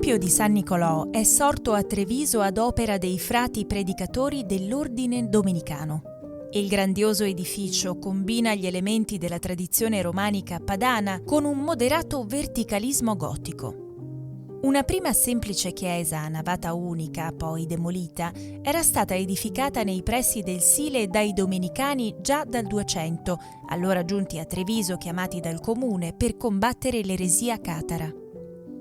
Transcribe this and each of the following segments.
Tempio di San Nicolò è sorto a Treviso ad opera dei frati predicatori dell'Ordine Domenicano. Il grandioso edificio combina gli elementi della tradizione romanica padana con un moderato verticalismo gotico. Una prima semplice chiesa a navata unica, poi demolita, era stata edificata nei pressi del Sile dai domenicani già dal 200, allora giunti a Treviso chiamati dal comune per combattere l'eresia catara.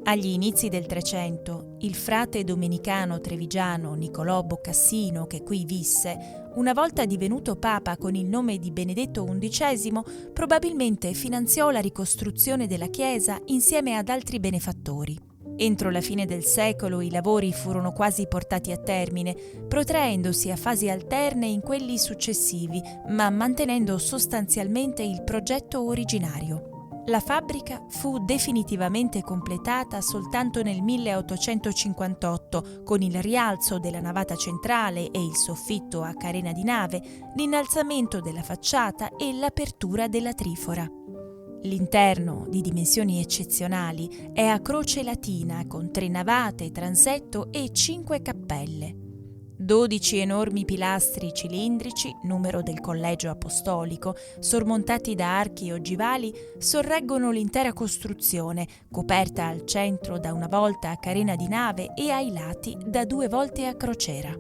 Agli inizi del 300, il frate domenicano trevigiano Nicolò Boccassino, che qui visse, una volta divenuto papa con il nome di Benedetto XI, probabilmente finanziò la ricostruzione della chiesa insieme ad altri benefattori. Entro la fine del secolo i lavori furono quasi portati a termine, protraendosi a fasi alterne in quelli successivi, ma mantenendo sostanzialmente il progetto originario. La fabbrica fu definitivamente completata soltanto nel 1858, con il rialzo della navata centrale e il soffitto a carena di nave, l'innalzamento della facciata e l'apertura della trifora. L'interno, di dimensioni eccezionali, è a croce latina con 3 navate, transetto e 5 cappelle. 12 enormi pilastri cilindrici, numero del collegio apostolico, sormontati da archi ogivali, sorreggono l'intera costruzione, coperta al centro da una volta a carena di nave e ai lati da 2 volte a crociera.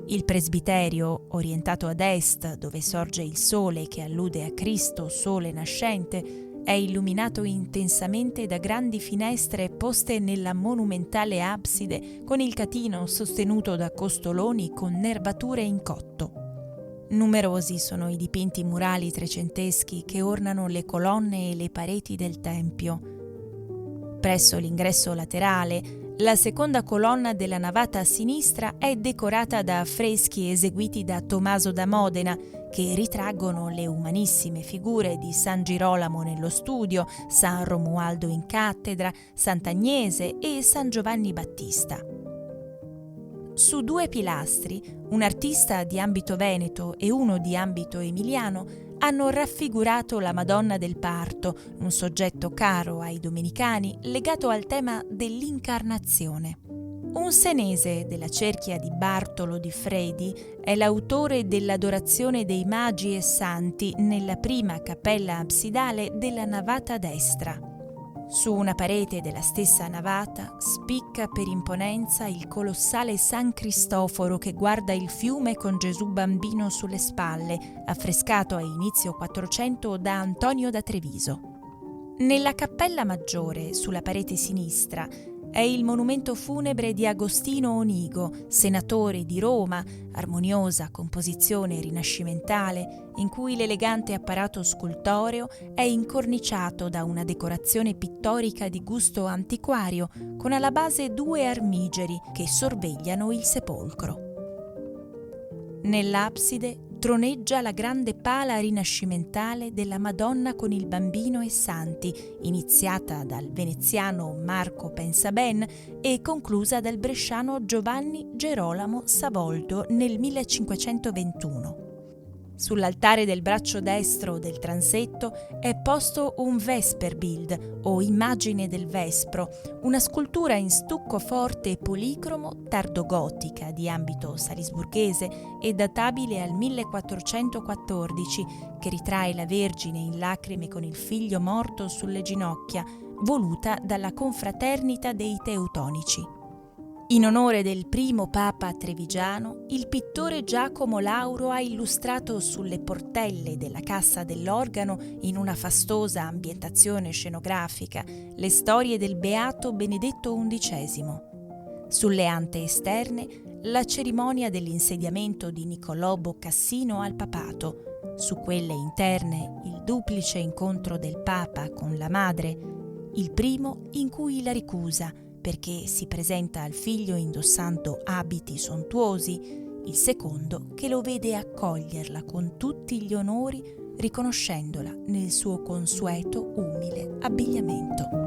Il presbiterio, orientato ad est, dove sorge il sole che allude a Cristo, sole nascente, è illuminato intensamente da grandi finestre poste nella monumentale abside con il catino sostenuto da costoloni con nervature in cotto. Numerosi sono i dipinti murali trecenteschi che ornano le colonne e le pareti del tempio. Presso l'ingresso laterale, la seconda colonna della navata a sinistra è decorata da affreschi eseguiti da Tommaso da Modena, che ritraggono le umanissime figure di San Girolamo nello studio, San Romualdo in cattedra, Sant'Agnese e San Giovanni Battista. Su 2 pilastri, un artista di ambito veneto e uno di ambito emiliano hanno raffigurato la Madonna del Parto, un soggetto caro ai domenicani legato al tema dell'incarnazione. Un senese della cerchia di Bartolo di Fredi è l'autore dell'Adorazione dei Magi e Santi nella prima cappella absidale della navata destra. Su una parete della stessa navata spicca per imponenza il colossale San Cristoforo che guarda il fiume con Gesù bambino sulle spalle, affrescato a inizio 400 da Antonio da Treviso. Nella cappella maggiore, sulla parete sinistra, è il monumento funebre di Agostino Onigo, senatore di Roma, armoniosa composizione rinascimentale in cui l'elegante apparato scultoreo è incorniciato da una decorazione pittorica di gusto antiquario con alla base 2 armigeri che sorvegliano il sepolcro. Nell'abside troneggia la grande pala rinascimentale della Madonna con il Bambino e Santi, iniziata dal veneziano Marco Pensaben e conclusa dal bresciano Giovanni Gerolamo Savoldo nel 1521. Sull'altare del braccio destro del transetto è posto un Vesperbild o immagine del Vespro, una scultura in stucco forte e policromo tardogotica di ambito salisburghese e databile al 1414 che ritrae la Vergine in lacrime con il figlio morto sulle ginocchia, voluta dalla confraternita dei Teutonici. In onore del primo papa trevigiano, il pittore Giacomo Lauro ha illustrato sulle portelle della cassa dell'organo, in una fastosa ambientazione scenografica, le storie del beato Benedetto XI. Sulle ante esterne, la cerimonia dell'insediamento di Nicolò Boccassino al papato, su quelle interne il duplice incontro del papa con la madre, il primo in cui la ricusa, perché si presenta al figlio indossando abiti sontuosi, il secondo che lo vede accoglierla con tutti gli onori, riconoscendola nel suo consueto umile abbigliamento.